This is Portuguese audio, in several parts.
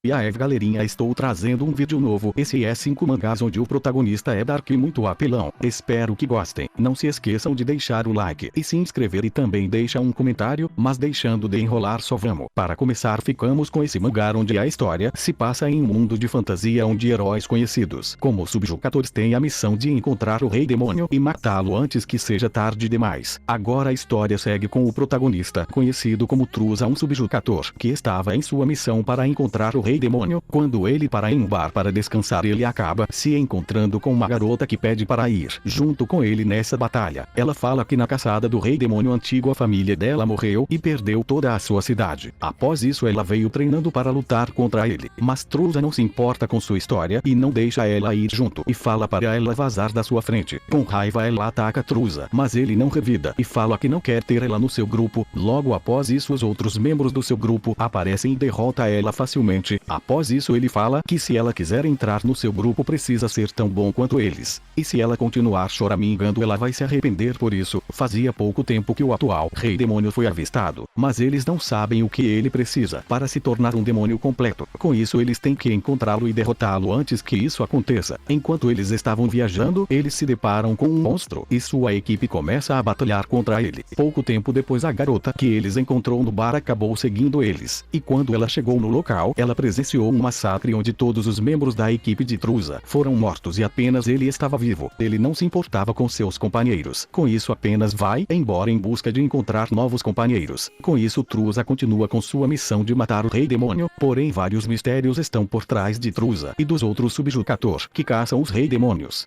E aí galerinha, estou trazendo um vídeo novo. Esse é 5 mangás onde o protagonista é Dark e muito apelão. Espero que gostem. Não se esqueçam de deixar o like e se inscrever e também deixa um comentário, mas deixando de enrolar só vamos. Para começar ficamos com esse mangá onde a história se passa em um mundo de fantasia onde heróis conhecidos como subjugadores têm a missão de encontrar o Rei Demônio e matá-lo antes que seja tarde demais. Agora a história segue com o protagonista conhecido como Truza, um subjugador que estava em sua missão para encontrar o Rei Demônio. Quando ele para em um bar para descansar, ele acaba se encontrando com uma garota que pede para ir junto com ele nessa batalha. Ela fala que na caçada do Rei Demônio antigo a família dela morreu e perdeu toda a sua cidade. Após isso ela veio treinando para lutar contra ele, mas Truza não se importa com sua história e não deixa ela ir junto e fala para ela vazar da sua frente. Com raiva ela ataca Truza, mas ele não revida e fala que não quer ter ela no seu grupo. Logo após isso os outros membros do seu grupo aparecem e derrota ela facilmente. Após isso ele fala que se ela quiser entrar no seu grupo precisa ser tão bom quanto eles. E se ela continuar choramingando ela vai se arrepender por isso. Fazia pouco tempo que o atual Rei Demônio foi avistado, mas eles não sabem o que ele precisa para se tornar um demônio completo. Com isso eles têm que encontrá-lo e derrotá-lo antes que isso aconteça. Enquanto eles estavam viajando, eles se deparam com um monstro e sua equipe começa a batalhar contra ele. Pouco tempo depois a garota que eles encontrou no bar acabou seguindo eles. E quando ela chegou no local, ela presenciou um massacre onde todos os membros da equipe de Truza foram mortos e apenas ele estava vivo. Ele não se importava com seus companheiros. Com isso apenas vai embora em busca de encontrar novos companheiros. Com isso Truza continua com sua missão de matar o Rei Demônio, porém vários mistérios estão por trás de Truza e dos outros subjugadores que caçam os Rei Demônios.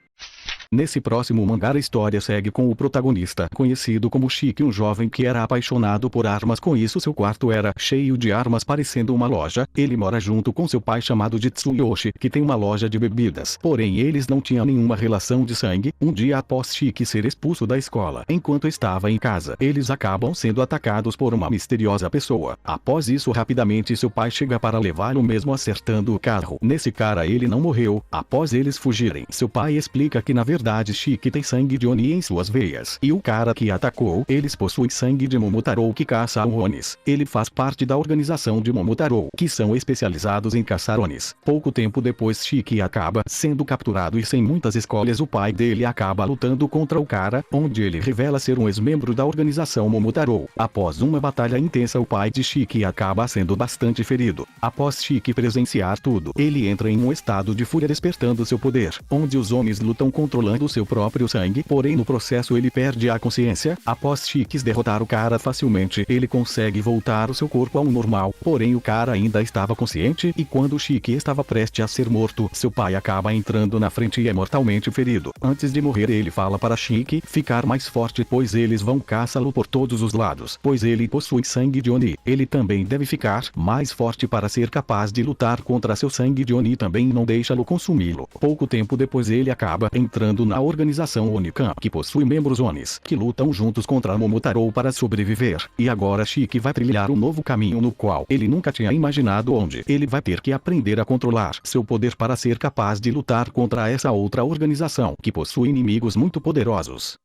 Nesse próximo mangá a história segue com o protagonista conhecido como Shiki, um jovem que era apaixonado por armas. Com isso seu quarto era cheio de armas parecendo uma loja. Ele mora junto com seu pai chamado de Tsuyoshi, que tem uma loja de bebidas. Porém eles não tinham nenhuma relação de sangue. Um dia após Shiki ser expulso da escola, enquanto estava em casa, eles acabam sendo atacados por uma misteriosa pessoa. Após isso rapidamente seu pai chega para levá-lo mesmo acertando o carro. Nesse cara ele não morreu. Após eles fugirem, seu pai explica que na verdade Shiki tem sangue de Oni em suas veias. E o cara que atacou eles possui sangue de Momotaro que caça Onis. Ele faz parte da organização de Momotaro, que são especializados em caçar Onis. Pouco tempo depois Shiki acaba sendo capturado e sem muitas escolhas o pai dele acaba lutando contra o cara, onde ele revela ser um ex-membro da organização Momotaro. Após uma batalha intensa o pai de Shiki acaba sendo bastante ferido. Após Shiki presenciar tudo, ele entra em um estado de fúria despertando seu poder, onde os homens lutam controlando seu próprio sangue, porém no processo ele perde a consciência. Após Shiki derrotar o cara facilmente, ele consegue voltar o seu corpo ao normal, porém o cara ainda estava consciente e quando Shiki estava prestes a ser morto, seu pai acaba entrando na frente e é mortalmente ferido. Antes de morrer ele fala para Shiki ficar mais forte pois eles vão caçá-lo por todos os lados, pois ele possui sangue de Oni. Ele também deve ficar mais forte para ser capaz de lutar contra seu sangue de Oni também não deixa-lo consumi-lo. Pouco tempo depois ele acaba entrando na organização Onikan, que possui membros Onis, que lutam juntos contra Momotaro para sobreviver. E agora Shiki vai trilhar um novo caminho no qual ele nunca tinha imaginado, onde ele vai ter que aprender a controlar seu poder para ser capaz de lutar contra essa outra organização, que possui inimigos muito poderosos.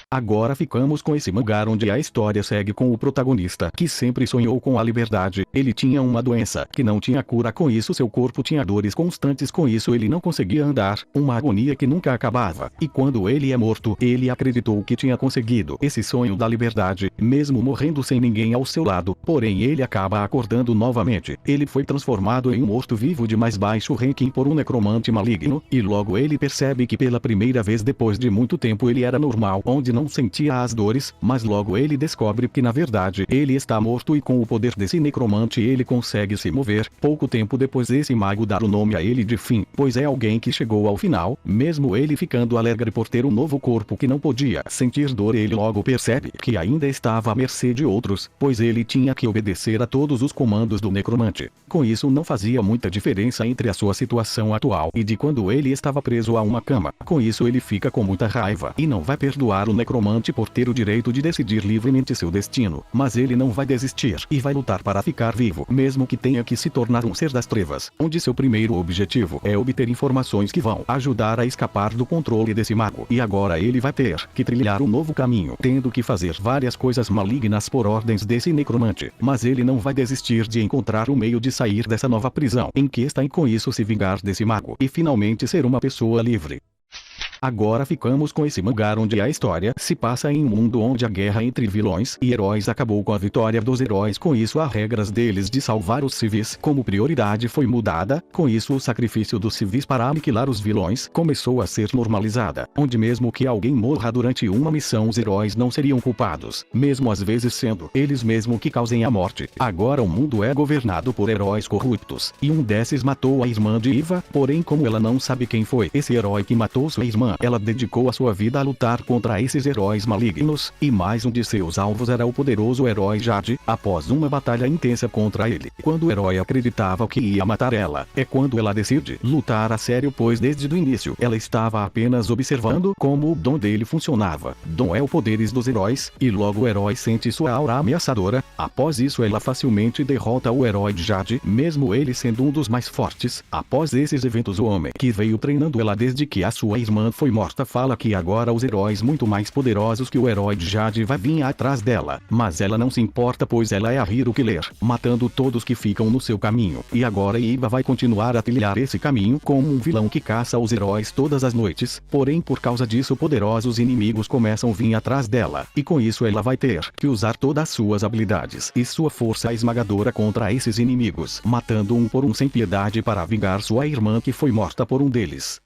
Agora ficamos com esse mangá onde a história segue com o protagonista que sempre sonhou com a liberdade. Ele tinha uma doença que não tinha cura, com isso seu corpo tinha dores constantes, com isso ele não conseguia andar, uma agonia que nunca acabava. E quando ele é morto, ele acreditou que tinha conseguido esse sonho da liberdade, mesmo morrendo sem ninguém ao seu lado. Porém ele acaba acordando novamente. Ele foi transformado em um morto-vivo de mais baixo ranking por um necromante maligno, e logo ele percebe que pela primeira vez depois de muito tempo ele era normal, onde não sentia as dores, mas logo ele descobre que na verdade ele está morto e com o poder desse necromante ele consegue se mover. Pouco tempo depois esse mago dá o nome a ele de Fim, pois é alguém que chegou ao final, mesmo ele ficando alegre por ter um novo corpo que não podia sentir dor. Ele logo percebe que ainda estava à mercê de outros, pois ele tinha que obedecer a todos os comandos do necromante. Com isso não fazia muita diferença entre a sua situação atual e de quando ele estava preso a uma cama. Com isso ele fica com muita raiva e não vai perdoar o necromante necromante por ter o direito de decidir livremente seu destino, mas ele não vai desistir e vai lutar para ficar vivo, mesmo que tenha que se tornar um ser das trevas, onde seu primeiro objetivo é obter informações que vão ajudar a escapar do controle desse mago. E agora ele vai ter que trilhar um novo caminho, tendo que fazer várias coisas malignas por ordens desse necromante, mas ele não vai desistir de encontrar um meio de sair dessa nova prisão em que está e com isso se vingar desse mago e finalmente ser uma pessoa livre. Agora ficamos com esse mangá onde a história se passa em um mundo onde a guerra entre vilões e heróis acabou com a vitória dos heróis. Com isso, as regras deles de salvar os civis como prioridade foi mudada. Com isso, o sacrifício dos civis para aniquilar os vilões começou a ser normalizada, onde mesmo que alguém morra durante uma missão, os heróis não seriam culpados, mesmo às vezes sendo eles mesmo que causem a morte. Agora o mundo é governado por heróis corruptos, e um desses matou a irmã de Eva, porém como ela não sabe quem foi esse herói que matou sua irmã, ela dedicou a sua vida a lutar contra esses heróis malignos, e mais um de seus alvos era o poderoso herói Jade. Após uma batalha intensa contra ele, quando o herói acreditava que ia matar ela, é quando ela decide lutar a sério, pois desde o início ela estava apenas observando como o dom dele funcionava. Dom é o poderes dos heróis, e logo o herói sente sua aura ameaçadora. Após isso ela facilmente derrota o herói de Jade, mesmo ele sendo um dos mais fortes. Após esses eventos, o homem que veio treinando ela desde que a sua irmã foi morta fala que agora os heróis muito mais poderosos que o herói de Jade vai vir atrás dela, mas ela não se importa, pois ela é a Hero Killer, matando todos que ficam no seu caminho. E agora Iva vai continuar a trilhar esse caminho como um vilão que caça os heróis todas as noites, porém por causa disso poderosos inimigos começam a vir atrás dela, e com isso ela vai ter que usar todas as suas habilidades e sua força esmagadora contra esses inimigos, matando um por um sem piedade para vingar sua irmã que foi morta por um deles.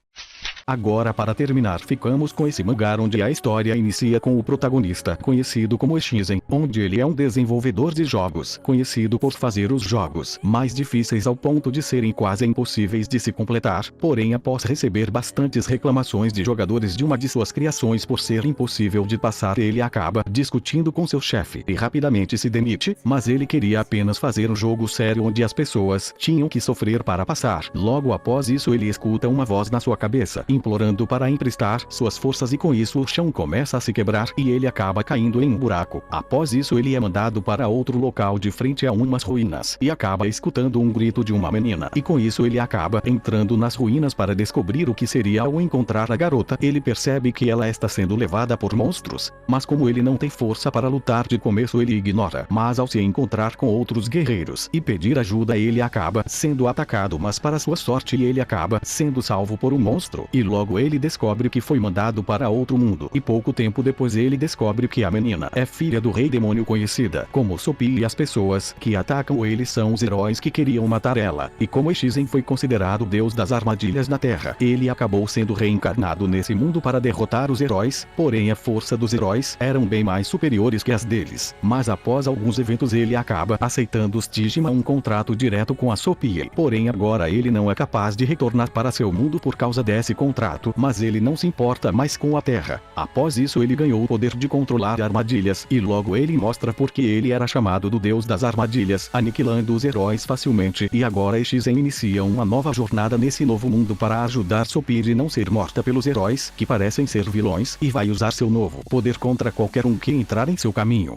Agora, para terminar, ficamos com esse mangá onde a história inicia com o protagonista, conhecido como Shizen, onde ele é um desenvolvedor de jogos, conhecido por fazer os jogos mais difíceis ao ponto de serem quase impossíveis de se completar. Porém, após receber bastantes reclamações de jogadores de uma de suas criações por ser impossível de passar, ele acaba discutindo com seu chefe e rapidamente se demite, mas ele queria apenas fazer um jogo sério onde as pessoas tinham que sofrer para passar. Logo após isso, ele escuta uma voz na sua cabeça, implorando para emprestar suas forças, e com isso o chão começa a se quebrar e ele acaba caindo em um buraco. Após isso ele é mandado para outro local de frente a umas ruínas e acaba escutando um grito de uma menina, e com isso ele acaba entrando nas ruínas para descobrir o que seria. Ao encontrar a garota, ele percebe que ela está sendo levada por monstros, mas como ele não tem força para lutar de começo, ele ignora, mas ao se encontrar com outros guerreiros e pedir ajuda, ele acaba sendo atacado, mas para sua sorte ele acaba sendo salvo por um monstro, e logo ele descobre que foi mandado para outro mundo, e pouco tempo depois ele descobre que a menina é filha do rei demônio conhecida como Sophie, e as pessoas que atacam ele são os heróis que queriam matar ela. E como Shizen foi considerado o deus das armadilhas na Terra, ele acabou sendo reencarnado nesse mundo para derrotar os heróis, porém a força dos heróis eram bem mais superiores que as deles. Mas após alguns eventos ele acaba aceitando os Tijima, um contrato direto com a Sophie, porém agora ele não é capaz de retornar para seu mundo por causa desse contrato, mas ele não se importa mais com a Terra. Após isso ele ganhou o poder de controlar armadilhas, e logo ele mostra porque ele era chamado do deus das armadilhas, aniquilando os heróis facilmente. E agora Shizen inicia uma nova jornada nesse novo mundo para ajudar Sophie a não ser morta pelos heróis que parecem ser vilões, e vai usar seu novo poder contra qualquer um que entrar em seu caminho.